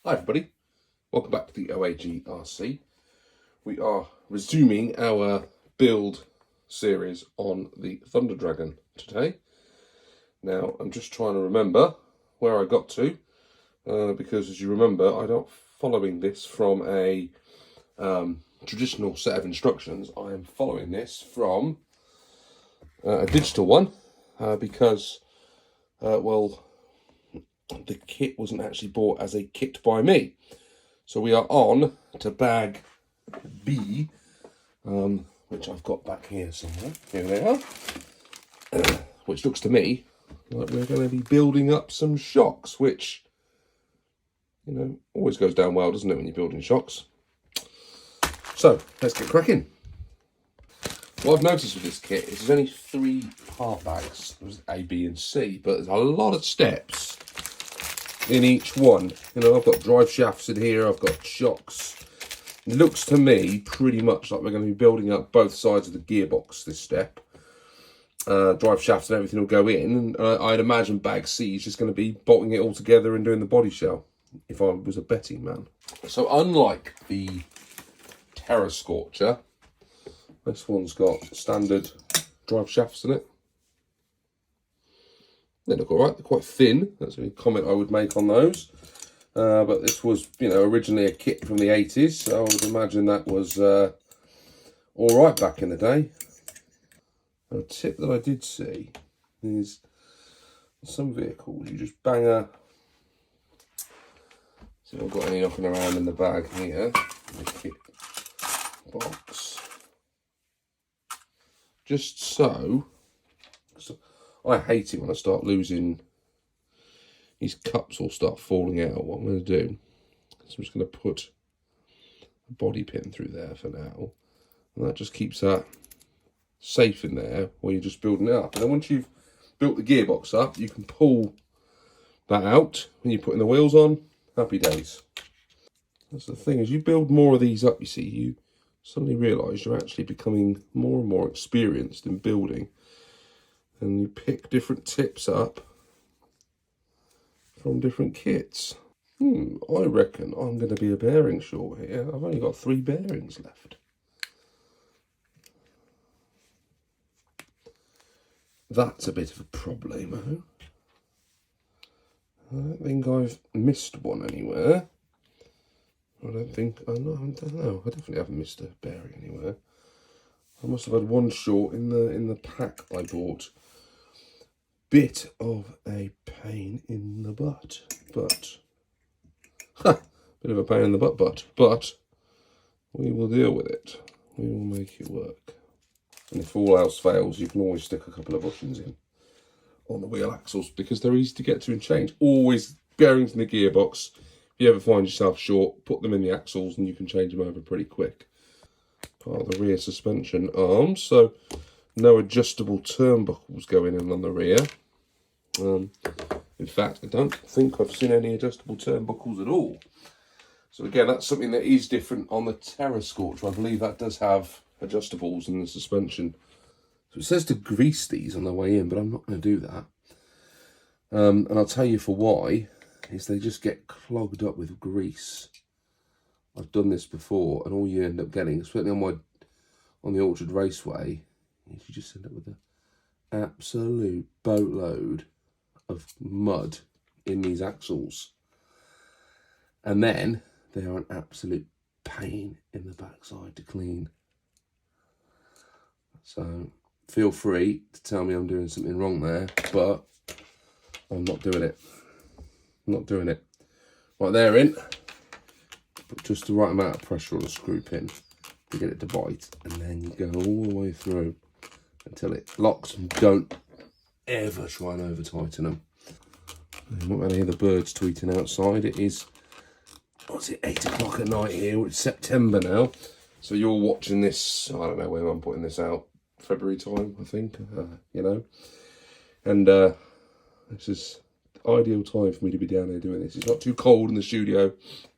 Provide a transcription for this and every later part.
Hi everybody, welcome back to the OAG RC. We are resuming our build series on the Thunder Dragon today. Now I'm just trying to remember where I got to, because as you remember I'm not following this from a traditional set of instructions. I am following this from a digital one because, well, the kit wasn't actually bought as a kit by me. So we are on to bag B, which I've got back here somewhere. Here they are. Which looks to me like we're going to be building up some shocks, which, you know, always goes down well, doesn't it, when you're building shocks? So let's get cracking. What I've noticed with this kit is there's only 3 part bags. There's A, B and C, but there's a lot of steps in each one. You know, I've got drive shafts in here, I've got shocks. It looks to me pretty much like we're going to be building up both sides of the gearbox this step. Drive shafts and everything will go in, and I'd imagine bag C is just going to be bolting it all together and doing the body shell, if I was a betting man. So unlike the Terra Scorcher, this one's got standard drive shafts in it. They look alright, they're quite thin. That's a comment I would make on those. But this was, you know, originally a kit from the 80s, so I would imagine that was alright back in the day. A tip that I did see is some vehicles, you just bang a... See if I've got any knocking around in the bag here, in the kit box. Just so I hate it when I start losing, these cups will start falling out. What I'm going to do is I'm just going to put a body pin through there for now, and that just keeps that safe in there while you're just building it up. And then once you've built the gearbox up, you can pull that out when you're putting the wheels on. Happy days. That's the thing, as you build more of these up, you see, you suddenly realise you're actually becoming more and more experienced in building. And you pick different tips up from different kits. I reckon I'm going to be a bearing short here. I've only got 3 bearings left. That's a bit of a problemo. I don't think I've missed one anywhere. I don't know. I definitely haven't missed a bearing anywhere. I must have had one short in the pack I bought. Bit of a pain in the butt, but bit of a pain in the but we will deal with it. We will make it work. And if all else fails, you can always stick a couple of bushings in on the wheel axles, because they're easy to get to and change. Always bearings in the gearbox. If you ever find yourself short, put them in the axles and you can change them over pretty quick. Part of the rear suspension arms, so no adjustable turnbuckles going in on the rear. In fact, I don't think I've seen any adjustable turnbuckles at all. So again, that's something that is different on the Terra Scorcher. I believe that does have adjustables in the suspension. So it says to grease these on the way in, but I'm not going to do that. And I'll tell you for why, is they just get clogged up with grease. I've done this before, and all you end up getting, especially on the Orchard Raceway, is you just end up with an absolute boatload of mud in these axles, and then they are an absolute pain in the backside to clean. So feel free to tell me I'm doing something wrong there, but I'm not doing it. I'm not doing it. Right, they're in. Put just the right amount of pressure on a screw pin to get it to bite, and then you go all the way through until it locks, and don't ever try and over tighten them. I'm not going to hear the birds tweeting outside. It is, what's it, 8 o'clock at night here. It's September now, so you're watching this, I don't know when I'm putting this out, February time I think, you know, and this is the ideal time for me to be down here doing this. It's not too cold in the studio,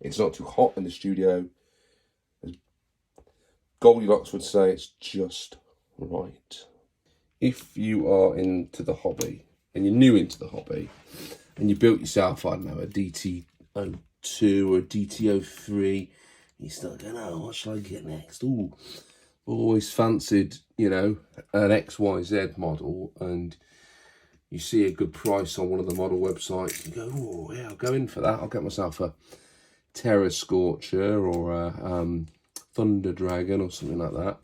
it's not too hot in the studio. As Goldilocks would say, it's just right. If you are into the hobby, and you're new into the hobby, and you built yourself, I don't know, a DT 2 or a DTO3, you start going, oh, what shall I get next? Ooh, always fancied, you know, an XYZ model, and you see a good price on one of the model websites, you go, oh yeah, I'll go in for that. I'll get myself a Terra Scorcher or a Thunder Dragon or something like that.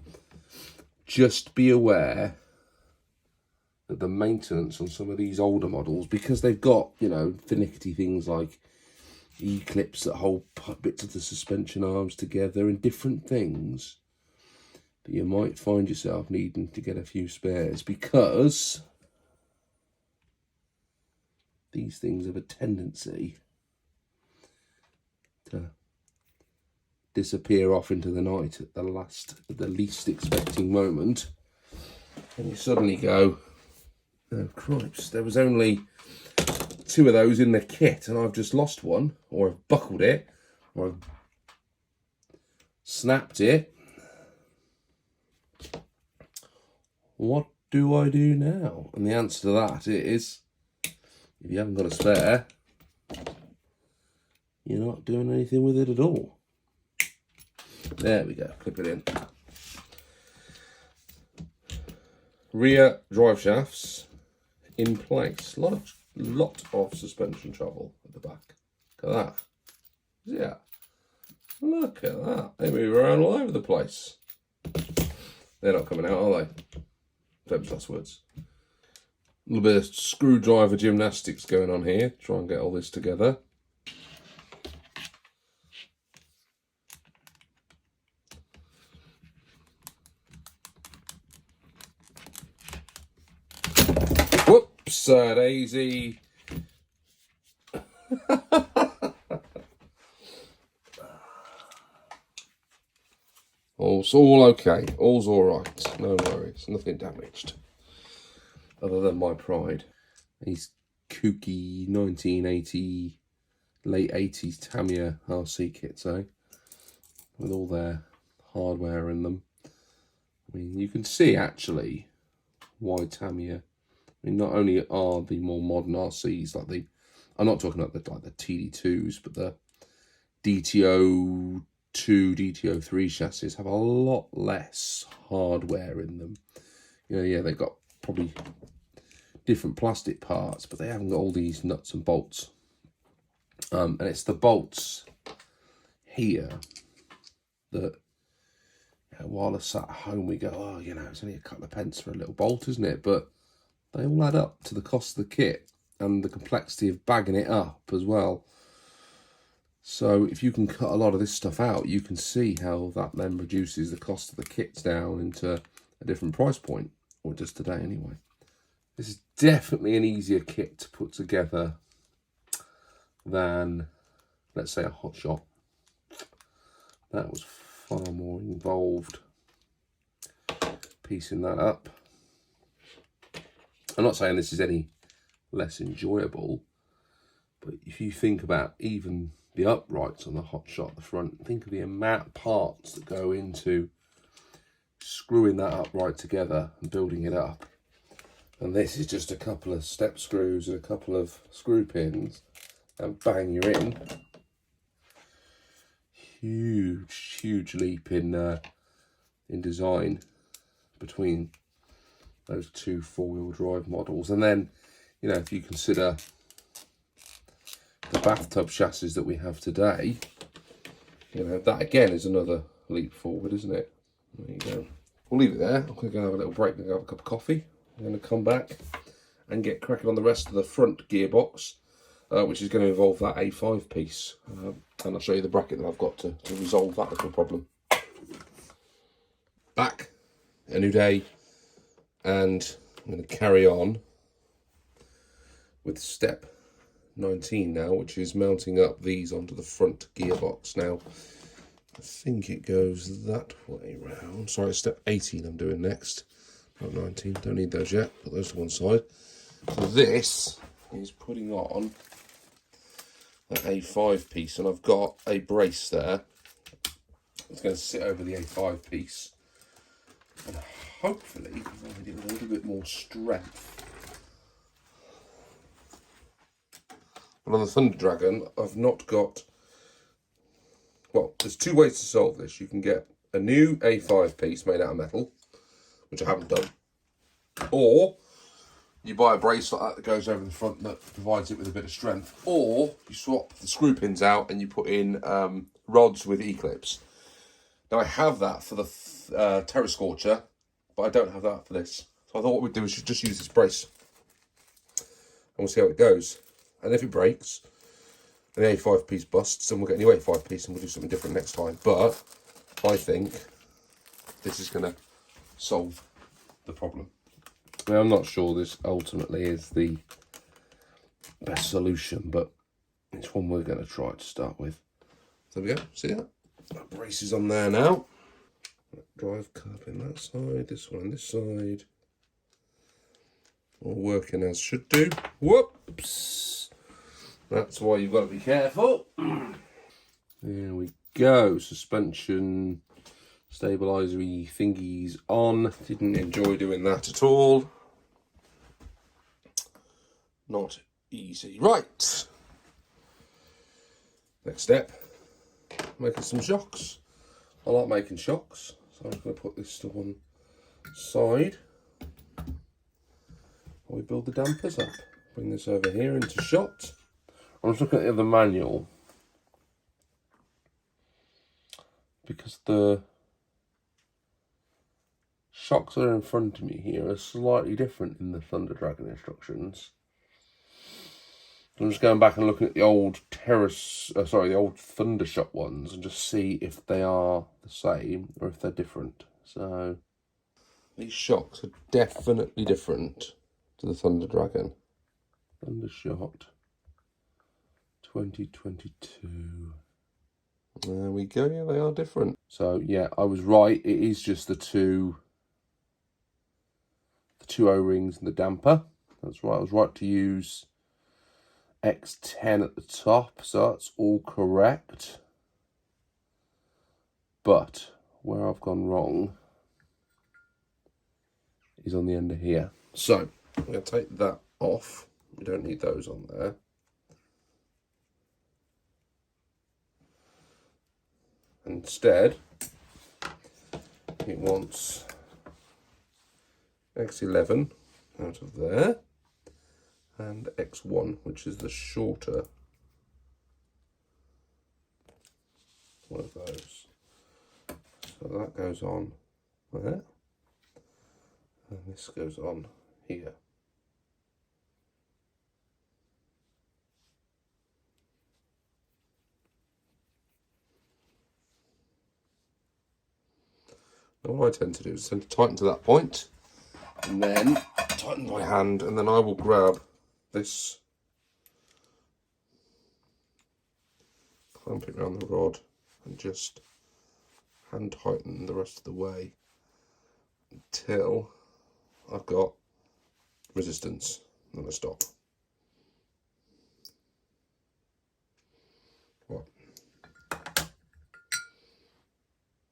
Just be aware that the maintenance on some of these older models, because they've got, you know, finicky things like E-clips that hold bits of the suspension arms together and different things, that you might find yourself needing to get a few spares, because these things have a tendency to disappear off into the night at the least expecting moment, and you suddenly go, oh cripes, there was only 2 of those in the kit and I've just lost one, or I've buckled it, or I've snapped it. What do I do now? And the answer to that is, if you haven't got a spare, you're not doing anything with it at all. There we go, clip it in. Rear drive shafts in place. Lot of suspension travel at the back. Look at that. Yeah. Look at that. They move around all over the place. They're not coming out, are they? Famous last words. A little bit of screwdriver gymnastics going on here. Try and get all this together. Whoops, daisy. All's all okay. All's all right. No worries. Nothing damaged. Other than my pride. These kooky 1980, late 80s Tamiya RC kits, eh? With all their hardware in them. I mean, you can see actually why Tamiya. I mean, not only are the more modern RCs like the, I'm not talking about the TD2s, but the DTO2, DTO3 chassis have a lot less hardware in them. You know, yeah, they've got probably different plastic parts, but they haven't got all these nuts and bolts. And it's the bolts here that, you know, while I sat at home, we go, oh, you know, it's only a couple of pence for a little bolt, isn't it? But they all add up to the cost of the kit and the complexity of bagging it up as well. So if you can cut a lot of this stuff out, you can see how that then reduces the cost of the kits down into a different price point, or just today anyway. This is definitely an easier kit to put together than, let's say, a hot shot. That was far more involved piecing that up. I'm not saying this is any less enjoyable, but if you think about even the uprights on the hot shot at the front, think of the amount of parts that go into screwing that upright together and building it up. And this is just a couple of step screws and a couple of screw pins, and bang, you're in. Huge leap in design between those 2 4-wheel drive models. And then, you know, if you consider the bathtub chassis that we have today, you know, that again is another leap forward, isn't it? There you go. We'll leave it there. I'm going to go have a little break and go have a cup of coffee. I'm going to come back and get cracking on the rest of the front gearbox, which is going to involve that A5 piece. And I'll show you the bracket that I've got to resolve that little problem. Back, a new day, and I'm going to carry on with step 19 now, which is mounting up these onto the front gearbox. Now, I think it goes that way round. Sorry, step 18 I'm doing next. Not 19, don't need those yet, put those to one side. So this is putting on that A5 piece, and I've got a brace there. It's going to sit over the A5 piece, and hopefully provide it with a little bit more strength. And on the Thunder Dragon, I've not got Well, there's two ways to solve this. You can get a new A5 piece made out of metal, which I haven't done, or you buy a brace like that goes over the front that provides it with a bit of strength, or you swap the screw pins out and you put in rods with E-clips. Now I have that for the Terra Scorcher, but I don't have that for this. So I thought what we'd do is just use this brace, and we'll see how it goes. And if it breaks, and the A5 piece busts, then we'll get a new A5 piece and we'll do something different next time. But I think this is going to solve the problem. I mean, I'm not sure this ultimately is the best solution, but it's one we're going to try to start with. There we go, see that? That brace is on there now. Drive curb in that side, this one on this side. All working as should do. Whoops! That's why you've got to be careful. There we go, suspension stabilizer-y thingies on. Didn't enjoy doing that at all. Not easy. Right. Next step, making some shocks. I like making shocks, so I'm just going to put this to one side. We build the dampers up. Bring this over here into shot. I'm just looking at the other manual, because the shocks that are in front of me here are slightly different in the Thunder Dragon instructions. I'm just going back and looking at the old the old Thundershock ones, and just see if they are the same or if they're different. So these shocks are definitely different to the Thunder Dragon. Thundershock 2022. There we go. Yeah, they are different. So yeah, I was right. It is just the two O-rings and the damper. That's right. I was right to use X10 at the top, so that's all correct. But where I've gone wrong is on the end of here. So I'm going to take that off. We don't need those on there. Instead, it wants X11 out of there, and X1, which is the shorter one of those. So that goes on there, and this goes on here. Now what I tend to do is tend to tighten to that point, and then tighten my hand, and then I will grab this, clamp it around the rod, and just hand tighten the rest of the way until I've got resistance. I'm going to stop. Right.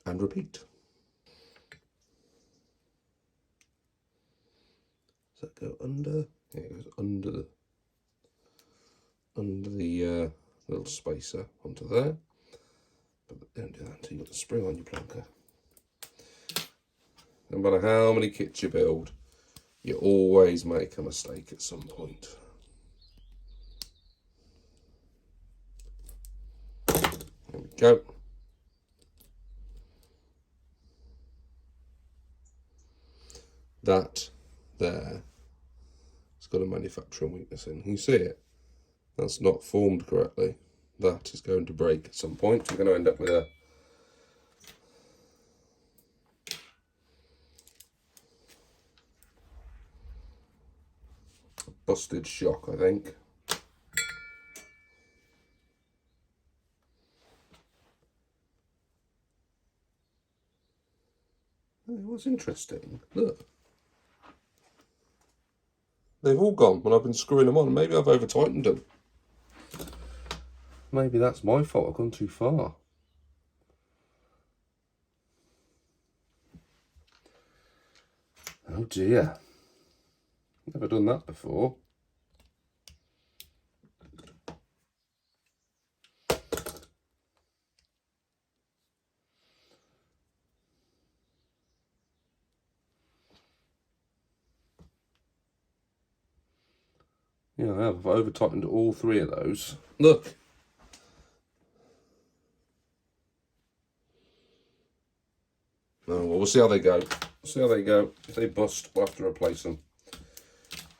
And repeat. Does that go under? Yeah, it goes under the little spacer onto there. But don't do that until you've got the spring on your plunker. No matter how many kits you build, you always make a mistake at some point. There we go. That there, it's got a manufacturing weakness in. You see it? That's not formed correctly. That is going to break at some point. We're going to end up with a busted shock, I think. It was interesting. Look. They've all gone when I've been screwing them on. Maybe I've over-tightened them. Maybe that's my fault. I've gone too far. Oh dear. Never done that before. Yeah, I have over tightened all three of those. Look. Oh, well, we'll see how they go. See how they go. If they bust, we'll have to replace them.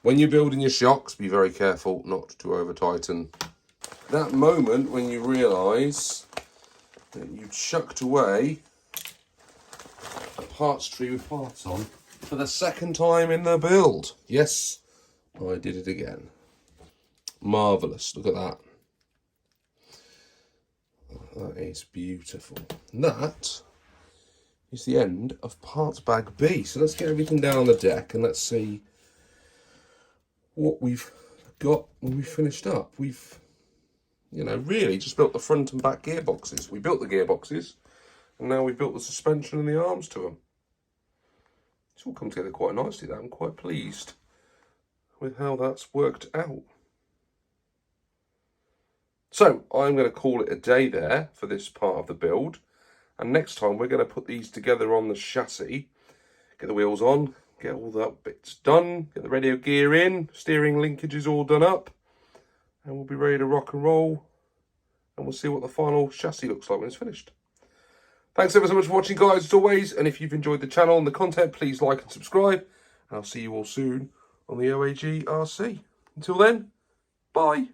When you're building your shocks, be very careful not to over tighten. That moment when you realise that you chucked away a parts tree with parts on for the second time in the build. Yes, I did it again. Marvellous. Look at that. That is beautiful. And that is the end of parts bag B. So let's get everything down on the deck and let's see what we've got when we finished up. We've, you know, really just built the front and back gearboxes. We built the gearboxes and now we've built the suspension and the arms to them. It's all come together quite nicely, that. I'm quite pleased with how that's worked out. So I'm going to call it a day there for this part of the build. And next time we're going to put these together on the chassis, get the wheels on, get all that bits done, get the radio gear in, steering linkages all done up, and we'll be ready to rock and roll, and we'll see what the final chassis looks like when it's finished. Thanks ever so much for watching, guys, as always, and if you've enjoyed the channel and the content, please like and subscribe, and I'll see you all soon on the OAG RC. Until then, bye.